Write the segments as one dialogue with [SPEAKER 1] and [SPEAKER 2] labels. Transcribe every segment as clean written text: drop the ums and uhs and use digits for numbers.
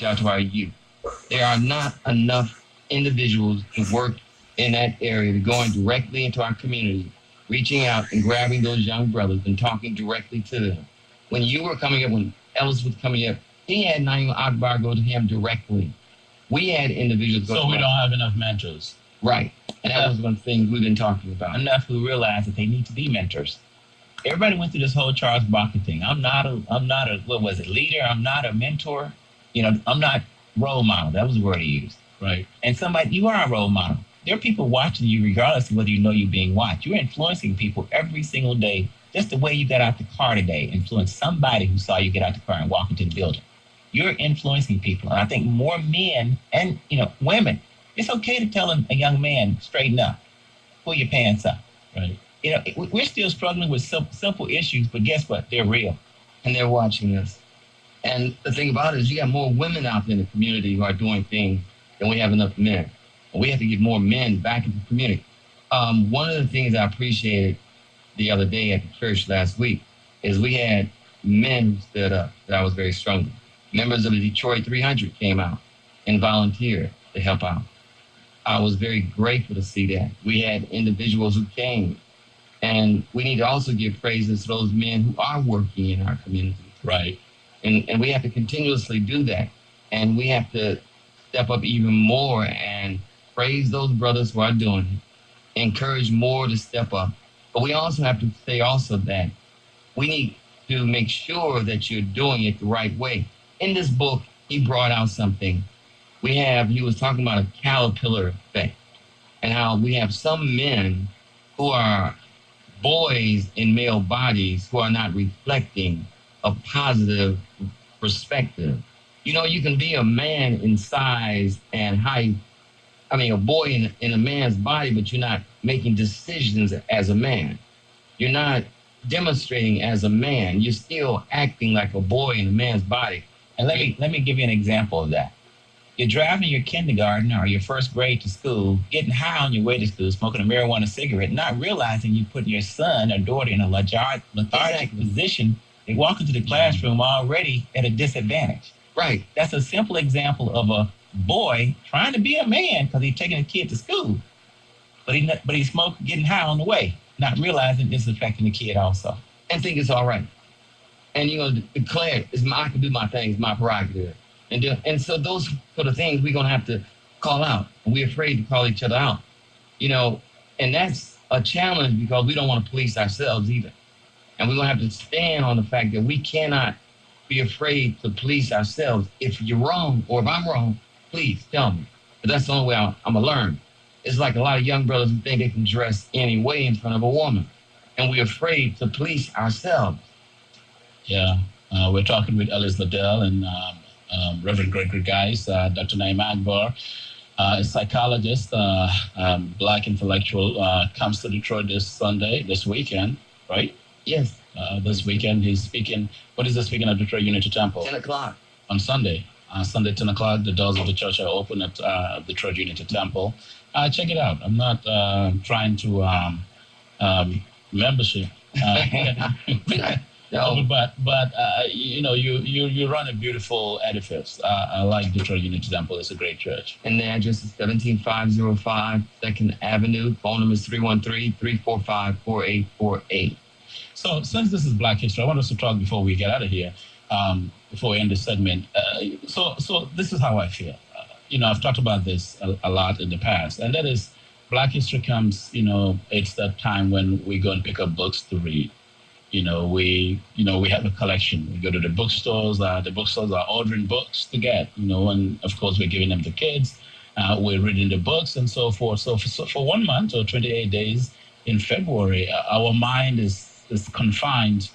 [SPEAKER 1] out to our youth. There are not enough individuals to work in that area to going directly into our community, reaching out and grabbing those young brothers and talking directly to them. When you were coming up, when Ellis was coming up, he had Naeem Akbar go to him directly. We had individuals go
[SPEAKER 2] so we don't have enough mentors.
[SPEAKER 1] Right. And that was one thing we've been talking about.
[SPEAKER 2] Enough who realize that they need to be mentors. Everybody went through this whole Charles Barkley thing. I'm not a what was it, leader? I'm not a mentor. I'm not role model. That was the word he used.
[SPEAKER 1] Right.
[SPEAKER 2] And you are a role model. There are people watching you regardless of whether you know you're being watched. You're influencing people every single day. Just the way you got out the car today influenced somebody who saw you get out the car and walk into the building. You're influencing people. And I think more men and, women, it's okay to tell a young man, straighten up, pull your pants up.
[SPEAKER 1] Right.
[SPEAKER 2] We're still struggling with simple issues, but guess what? They're real.
[SPEAKER 1] And they're watching us. And the thing about it is you got more women out there in the community who are doing things than we have enough men. And we have to get more men back into the community. One of the things I appreciated the other day at the church last week is we had men who stood up that I was very strong with. Members of the Detroit 300 came out and volunteered to help out. I was very grateful to see that. We had individuals who came. And we need to also give praises to those men who are working in our community.
[SPEAKER 2] Right.
[SPEAKER 1] And we have to continuously do that. And we have to step up even more and praise those brothers who are doing it. Encourage more to step up. But we also have to say also that we need to make sure that you're doing it the right way. In this book, he brought out something. He was talking about a caterpillar effect and how we have some men who are boys in male bodies who are not reflecting a positive perspective. You can be a man in size and height. I mean, a boy in a man's body, but you're not making decisions as a man. You're not demonstrating as a man. You're still acting like a boy in a man's body.
[SPEAKER 2] And let me give you an example of that. You're driving your kindergarten or your first grade to school, getting high on your way to school, smoking a marijuana cigarette, not realizing you put your son or daughter in a lethargic position. They walk into the classroom already at a disadvantage.
[SPEAKER 1] Right.
[SPEAKER 2] That's a simple example of a boy trying to be a man because he's taking a kid to school, but he's smoking, getting high on the way, not realizing it's affecting the kid also.
[SPEAKER 1] And think it's all right. And declare I can do my thing, it's my prerogative. And so those sort of things we're going to have to call out. And we're afraid to call each other out. And that's a challenge because we don't want to police ourselves either. And we're going to have to stand on the fact that we cannot be afraid to police ourselves. If you're wrong or if I'm wrong, please tell me. But that's the only way I'm going to learn. It's like a lot of young brothers who think they can dress any way in front of a woman. And we're afraid to police ourselves.
[SPEAKER 2] Yeah. We're talking with Ellis Liddell and Reverend Gregory Geis, Dr. Naeem Akbar, a psychologist, Black intellectual, comes to Detroit this weekend, right?
[SPEAKER 1] Yes.
[SPEAKER 2] This weekend he's speaking. What is this weekend at Detroit Unity Temple?
[SPEAKER 1] 10 o'clock.
[SPEAKER 2] On Sunday. Sunday, 10 o'clock, the doors of the church are open at Detroit Unity Temple. Check it out. I'm not trying to membership. No, but you run a beautiful edifice. I like Detroit Unity Temple. It's a great church.
[SPEAKER 1] And the address is 17505 2nd Avenue. Phone number is 313-345-4848.
[SPEAKER 2] So since this is Black History, I want us to talk before we get out of here, before we end this segment. So this is how I feel. I've talked about this a lot in the past, and that is Black History comes, it's that time when we go and pick up books to read. We have a collection. We go to the bookstores. The bookstores are ordering books to get, and of course we're giving them to kids. We're reading the books and so forth. So for 1 month or 28 days in February, our mind is confined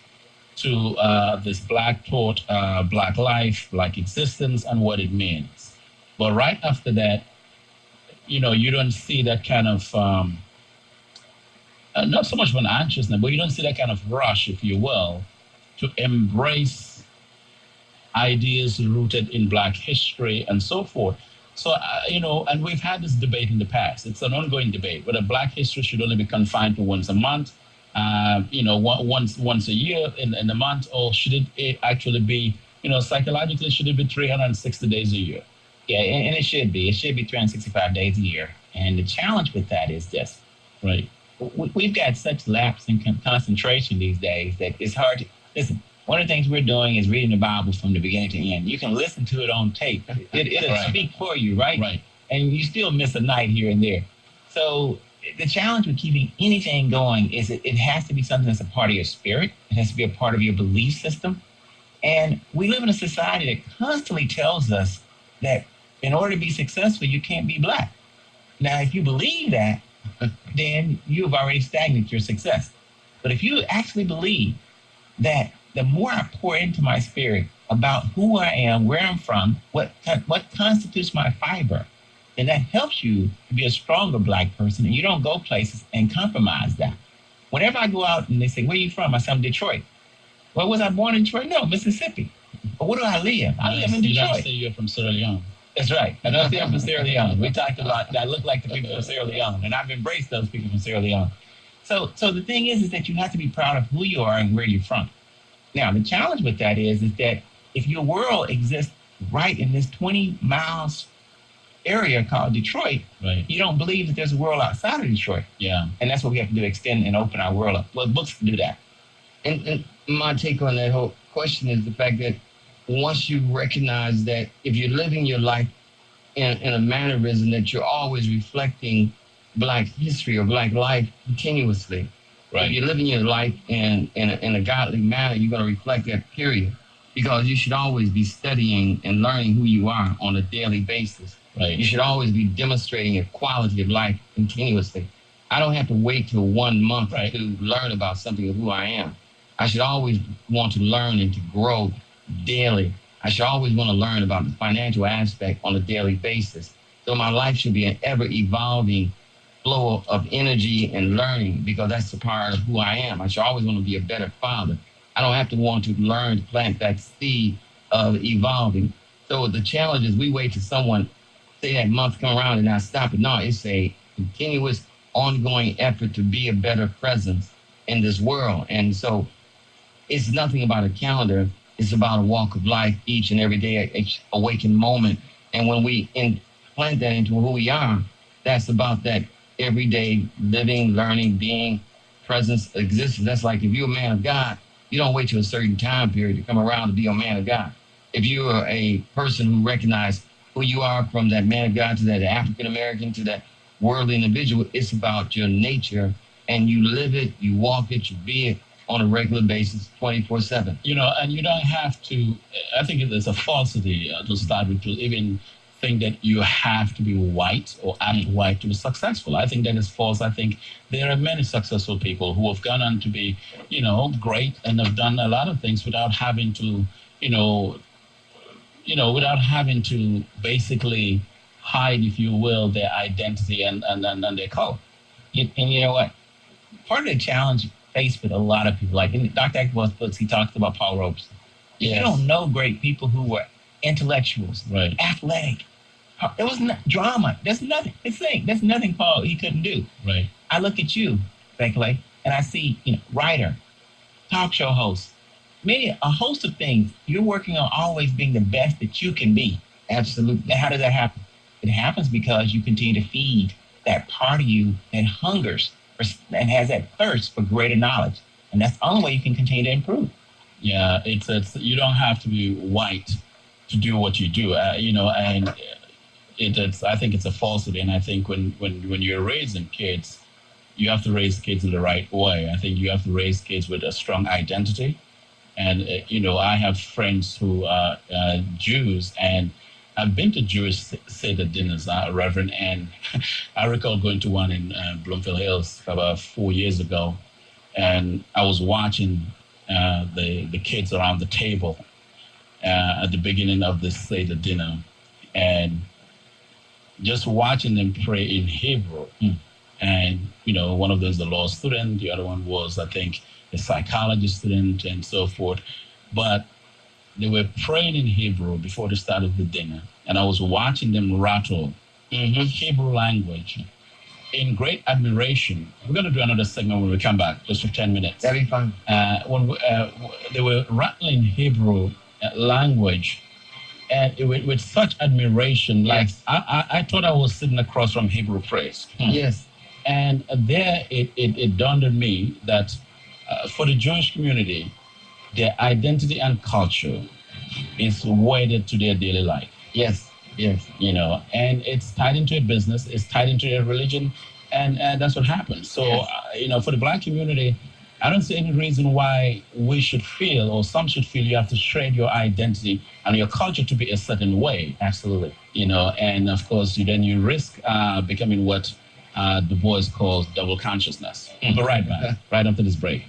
[SPEAKER 2] to this Black thought, Black life, Black existence, and what it means. But right after that, you don't see that kind of not so much of an anxiousness, but you don't see that kind of rush, if you will, to embrace ideas rooted in Black history and so forth. So, and we've had this debate in the past. It's an ongoing debate whether Black history should only be confined to once a month, once a year in the month, or should it actually be psychologically, should it be 360 days a year?
[SPEAKER 3] Yeah, and it should be. It should be 365 days a year. And the challenge with that is this.
[SPEAKER 2] Right.
[SPEAKER 3] We've got such lapse in concentration these days that it's hard to listen. One of the things we're doing is reading the Bible from the beginning to end. You can listen to it on tape. It'll
[SPEAKER 2] Right.
[SPEAKER 3] speak for you, right?
[SPEAKER 2] Right.
[SPEAKER 3] And you still miss a night here and there. So the challenge with keeping anything going is it has to be something that's a part of your spirit. It has to be a part of your belief system. And we live in a society that constantly tells us that in order to be successful, you can't be Black. Now, if you believe that, then you've already stagnated your success. But if you actually believe that the more I pour into my spirit about who I am, where I'm from, what constitutes my fiber, then that helps you to be a stronger Black person, and you don't go places and compromise that. Whenever I go out and they say, "Where are you from?" I say, "I'm Detroit." Well, was I born in Detroit? No, Mississippi. But where do I live? I live in
[SPEAKER 2] You don't
[SPEAKER 3] Detroit.
[SPEAKER 2] say you're from Sierra Leone.
[SPEAKER 3] That's right. I don't say I'm from Sierra Leone. We talked about that. I look like the people from Sierra Leone, and I've embraced those people from Sierra Leone. So the thing is that you have to be proud of who you are and where you're from. Now, the challenge with that is that if your world exists right in this 20 miles area called Detroit,
[SPEAKER 2] Right.
[SPEAKER 3] you don't believe that there's a world outside of Detroit.
[SPEAKER 2] Yeah.
[SPEAKER 3] And that's what we have to do, extend and open our world up. Well, books can do that.
[SPEAKER 1] And my take on that whole question is the fact that once you recognize that if you're living your life in a mannerism that you're always reflecting Black history or Black life continuously,
[SPEAKER 2] Right.
[SPEAKER 1] if you're living your life in a godly manner, you're going to reflect that period, because you should always be studying and learning who you are on a daily basis.
[SPEAKER 2] Right.
[SPEAKER 1] You should always be demonstrating a quality of life continuously. I don't have to wait till 1 month
[SPEAKER 2] Right.
[SPEAKER 1] to learn about something of who I am. I should always want to learn and to grow daily. I should always want to learn about the financial aspect on a daily basis. So my life should be an ever evolving flow of energy and learning, because that's a part of who I am. I should always want to be a better father. I don't have to want to learn to plant that seed of evolving. So the challenge is we wait till someone say that month come around and I stop it. No, it's a continuous ongoing effort to be a better presence in this world. And so it's nothing about a calendar. It's about a walk of life each and every day, each awakened moment. And when we plant that into who we are, that's about that everyday living, learning, being, presence, existence. That's like if you're a man of God, you don't wait till a certain time period to come around to be a man of God. If you are a person who recognizes who you are, from that man of God to that African American to that worldly individual, it's about your nature, and you live it, you walk it, you be it on a regular basis, 24/7.
[SPEAKER 2] And you don't have to. I think it's a falsity to start with, to even think that you have to be white or act white to be successful. I think that is false. I think there are many successful people who have gone on to be, great, and have done a lot of things without having to, without having to basically hide, if you will, their identity and their color.
[SPEAKER 3] And you know what? Part of the challenge faced with a lot of people, like in Dr. Akbar's books, he talks about Paul Robeson.
[SPEAKER 2] Yes.
[SPEAKER 3] You don't know great people who were intellectuals,
[SPEAKER 2] Right.
[SPEAKER 3] athletic. There was no drama. There's nothing. There's nothing Paul he couldn't do.
[SPEAKER 2] Right.
[SPEAKER 3] I look at you, Becky, and I see, writer, talk show host, a host of things. You're working on always being the best that you can be.
[SPEAKER 1] Absolutely.
[SPEAKER 3] And how does that happen? It happens because you continue to feed that part of you that hungers and has that thirst for greater knowledge. And that's the only way you can continue to improve.
[SPEAKER 2] Yeah, it's you don't have to be white to do what you do, and it's I think it's a falsity. And I think when you're raising kids, you have to raise kids in the right way. I think you have to raise kids with a strong identity. And I have friends who are Jews, and I've been to Jewish Seder dinners, Reverend, and I recall going to one in Bloomfield Hills about 4 years ago, and I was watching the kids around the table at the beginning of the Seder dinner, and just watching them pray in Hebrew. And, one of them is a law student, the other one was, I think, a psychology student and so forth. But they were praying in Hebrew before they started the dinner. And I was watching them rattle Hebrew language in great admiration. We're going to do another segment when we come back, just for 10 minutes.
[SPEAKER 1] That'd be fun.
[SPEAKER 2] They were rattling Hebrew language, and with such admiration. Like
[SPEAKER 1] Yes.
[SPEAKER 2] I thought I was sitting across from Hebrew praise.
[SPEAKER 1] Yes.
[SPEAKER 2] And there it dawned on me that for the Jewish community, their identity and culture is wedded to their daily life.
[SPEAKER 1] Yes. Yes.
[SPEAKER 2] And it's tied into a business, it's tied into a religion, and that's what happens. So,
[SPEAKER 1] Yes.
[SPEAKER 2] for the Black community, I don't see any reason why we should feel, or some should feel, you have to shred your identity and your culture to be a certain way.
[SPEAKER 3] Absolutely.
[SPEAKER 2] And of course, you risk becoming what Du Bois calls double consciousness. We'll be right back, right after this break.